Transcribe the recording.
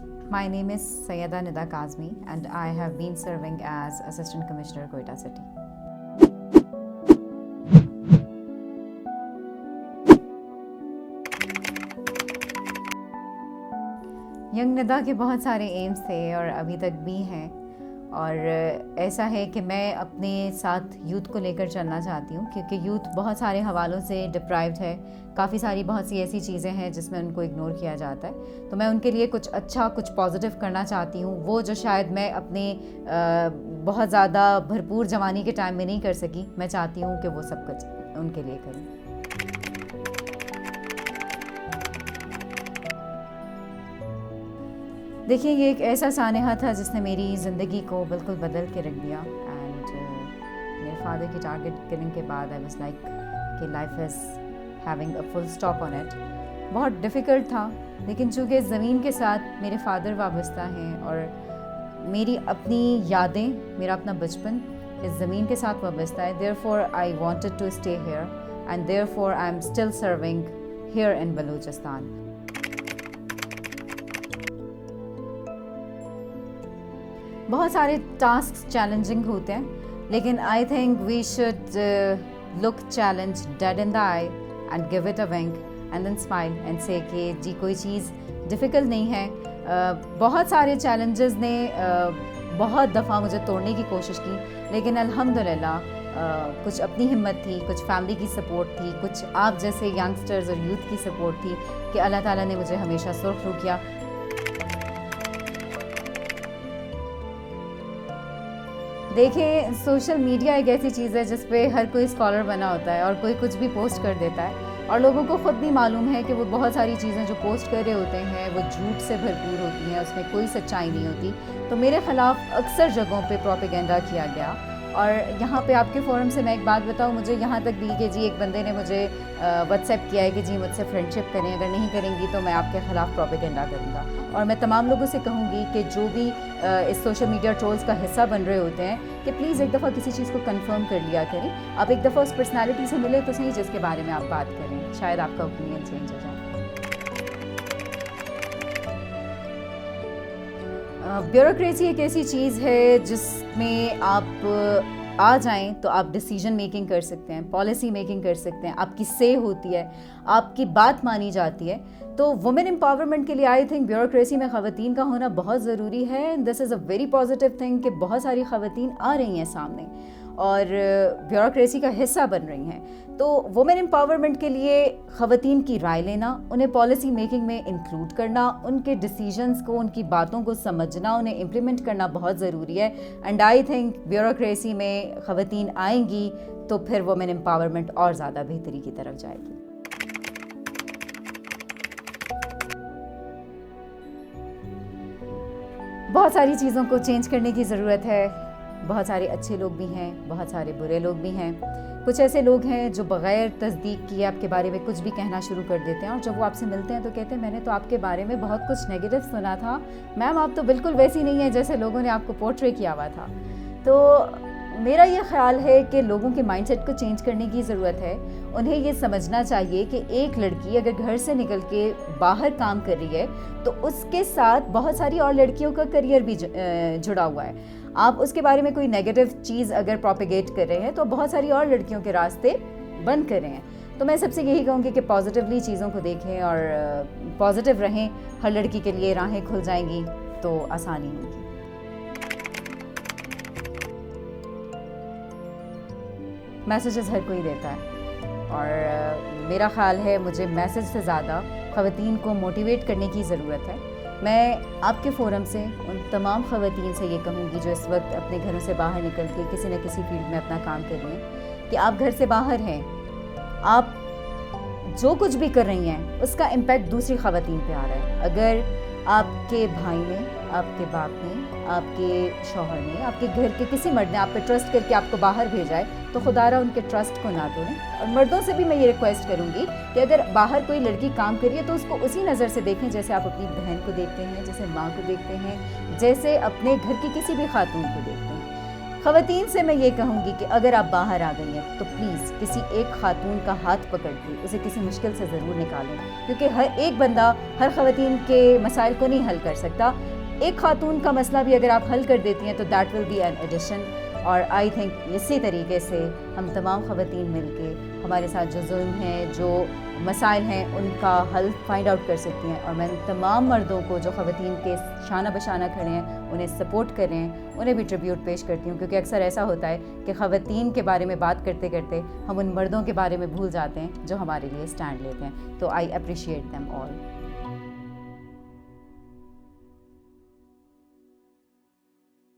My name is Sayyeda Nida Kazmi and I have been serving as Assistant Commissioner, Quetta City. Young Nida के बहुत सारे AIIMS थे और अभी तक भी हैं, और ऐसा है कि मैं अपने साथ यूथ को लेकर चलना चाहती हूँ क्योंकि यूथ बहुत सारे हवालों से डिप्राइव्ड है। काफ़ी सारी बहुत सी ऐसी चीज़ें हैं जिसमें उनको इग्नोर किया जाता है, तो मैं उनके लिए कुछ अच्छा कुछ पॉजिटिव करना चाहती हूँ। वो जो शायद मैं अपने बहुत ज़्यादा भरपूर जवानी के टाइम में नहीं कर सकी, मैं चाहती हूँ कि वो सब कुछ उनके लिए करूँ। देखिए, ये एक ऐसा सानहा था जिसने मेरी ज़िंदगी को बिल्कुल बदल के रख दिया। एंड मेरे फादर की टारगेट किलिंग के बाद आई वाज लाइक कि life is having a full stop on it. बहुत डिफ़िकल्ट था, लेकिन चूँकि ज़मीन के साथ मेरे फादर वाबस्ता हैं और मेरी अपनी यादें, मेरा अपना बचपन इस ज़मीन के साथ वाबस्ता है, therefore I wanted to stay here and therefore I am still serving here in Balochistan. बहुत सारे टास्क चैलेंजिंग होते हैं, लेकिन I think we should look challenge dead in the eye and give it a wink and then smile and say कि जी कोई चीज़ difficult नहीं है। बहुत सारे चैलेंजेस ने बहुत दफ़ा मुझे तोड़ने की कोशिश की, लेकिन अल्हम्दुलिल्लाह कुछ अपनी हिम्मत थी, कुछ फैमिली की सपोर्ट थी, कुछ आप जैसे यंगस्टर्स और यूथ की सपोर्ट थी कि अल्लाह ताला ने मुझे हमेशा सुरखरू किया। देखिए, सोशल मीडिया एक ऐसी चीज़ है जिस पे हर कोई स्कॉलर बना होता है और कोई कुछ भी पोस्ट कर देता है, और लोगों को ख़ुद भी मालूम है कि वो बहुत सारी चीज़ें जो पोस्ट कर रहे होते हैं वो झूठ से भरपूर होती हैं, उसमें कोई सच्चाई नहीं होती। तो मेरे ख़िलाफ़ अक्सर जगहों पे प्रोपेगेंडा किया गया, और यहाँ पे आपके फोरम से मैं एक बात बताऊँ, मुझे यहाँ तक भी कि जी एक बंदे ने मुझे व्हाट्सएप किया है कि जी मुझसे फ्रेंडशिप करें, अगर नहीं करेंगी तो मैं आपके ख़िलाफ़ प्रोपेगेंडा करूँगा। और मैं तमाम लोगों से कहूँगी कि जो भी इस सोशल मीडिया ट्रोल्स का हिस्सा बन रहे होते हैं कि प्लीज़ एक दफ़ा किसी चीज़ को कंफर्म कर लिया करें। आप एक दफ़ा उस पर्सनैलिटी से मिले तो सही जिसके बारे में आप बात करें, शायद आपका ओपिनियन चेंज हो जाए। ब्यूरोक्रेसी एक ऐसी चीज़ है जिसमें आप आ जाएं तो आप डिसीजन मेकिंग कर सकते हैं, पॉलिसी मेकिंग कर सकते हैं, आपकी से होती है, आपकी बात मानी जाती है। तो वुमेन एम्पावरमेंट के लिए आई थिंक ब्यूरोक्रेसी में ख़वातीन का होना बहुत ज़रूरी है। This is a very positive thing कि बहुत सारी ख़वातीन आ रही हैं सामने और ब्यूरोक्रेसी का हिस्सा बन रही हैं। तो वुमेन एम्पावरमेंट के लिए ख़वातीन की राय लेना, उन्हें पॉलिसी मेकिंग में इंक्लूड करना, उनके डिसीजंस को, उनकी बातों को समझना, उन्हें इम्प्लीमेंट करना बहुत ज़रूरी है। एंड आई थिंक ब्यूरोक्रेसी में ख़वातीन आएंगी तो फिर वुमेन एम्पावरमेंट और ज़्यादा बेहतरी की तरफ जाएगी। बहुत सारी चीज़ों को चेंज करने की ज़रूरत है। बहुत सारे अच्छे लोग भी हैं, बहुत सारे बुरे लोग भी हैं। कुछ ऐसे लोग हैं जो बग़ैर तस्दीक किए आपके बारे में कुछ भी कहना शुरू कर देते हैं, और जब वो आपसे मिलते हैं तो कहते हैं मैंने तो आपके बारे में बहुत कुछ नेगेटिव सुना था मैम, आप तो बिल्कुल वैसी नहीं है जैसे लोगों ने आपको पोर्ट्रे किया हुआ था। तो मेरा ये ख़्याल है कि लोगों के माइंडसेट को चेंज करने की ज़रूरत है। उन्हें ये समझना चाहिए कि एक लड़की अगर घर से निकल के बाहर काम कर रही है तो उसके साथ बहुत सारी और लड़कियों का करियर भी जुड़ा हुआ है। आप उसके बारे में कोई नेगेटिव चीज़ अगर प्रोपेगेट कर रहे हैं तो बहुत सारी और लड़कियों के रास्ते बंद कर रहे हैं। तो मैं सबसे यही कहूँगी कि पॉजिटिवली चीज़ों को देखें और पॉजिटिव रहें। हर लड़की के लिए राहें खुल जाएंगी तो आसानी होगी। मैसेजेस हर कोई देता है, और मेरा ख़्याल है मुझे मैसेज से ज़्यादा ख़वातीन को मोटिवेट करने की ज़रूरत है। मैं आपके फोरम से उन तमाम ख़वातीन से ये कहूँगी जो इस वक्त अपने घरों से बाहर निकल के किसी न किसी फील्ड में अपना काम कर रही हैं, कि आप घर से बाहर हैं, आप जो कुछ भी कर रही हैं उसका इम्पैक्ट दूसरी ख़वातीन पे आ रहा है। अगर आपके भाई ने, आपके बाप ने, आपके शौहर ने, आपके घर के किसी मर्द ने आप पे ट्रस्ट करके आपको बाहर भेजा है तो खुदारा उनके ट्रस्ट को ना तोड़ें। और मर्दों से भी मैं ये रिक्वेस्ट करूँगी कि अगर बाहर कोई लड़की काम कर रही है तो उसको उसी नज़र से देखें जैसे आप अपनी बहन को देखते हैं, जैसे माँ को देखते हैं, जैसे अपने घर की किसी भी खातून को देखते हैं। خواتین سے میں یہ کہوں گی کہ اگر آپ باہر آ گئی ہیں تو پلیز کسی ایک خاتون کا ہاتھ پکڑ کے اسے کسی مشکل سے ضرور نکالیں، کیونکہ ہر ایک بندہ ہر خواتین کے مسائل کو نہیں حل کر سکتا. ایک خاتون کا مسئلہ بھی اگر آپ حل کر دیتی ہیں تو that will be an addition. اور آئی تھنک اسی طریقے سے ہم تمام خواتین مل کے ہمارے ساتھ جو ظلم ہیں، جو مسائل ہیں، ان کا حل فائنڈ آؤٹ کر سکتی ہیں. اور میں تمام مردوں کو جو خواتین کے شانہ بشانہ کھڑے ہیں انہیں سپورٹ کر رہے ہیں، انہیں بھی ٹریبیوٹ پیش کرتی ہوں، کیونکہ اکثر ایسا ہوتا ہے کہ خواتین کے بارے میں بات کرتے کرتے ہم ان مردوں کے بارے میں بھول جاتے ہیں جو ہمارے لیے اسٹینڈ لیتے ہیں. تو آئی اپریشیٹ دیم آل.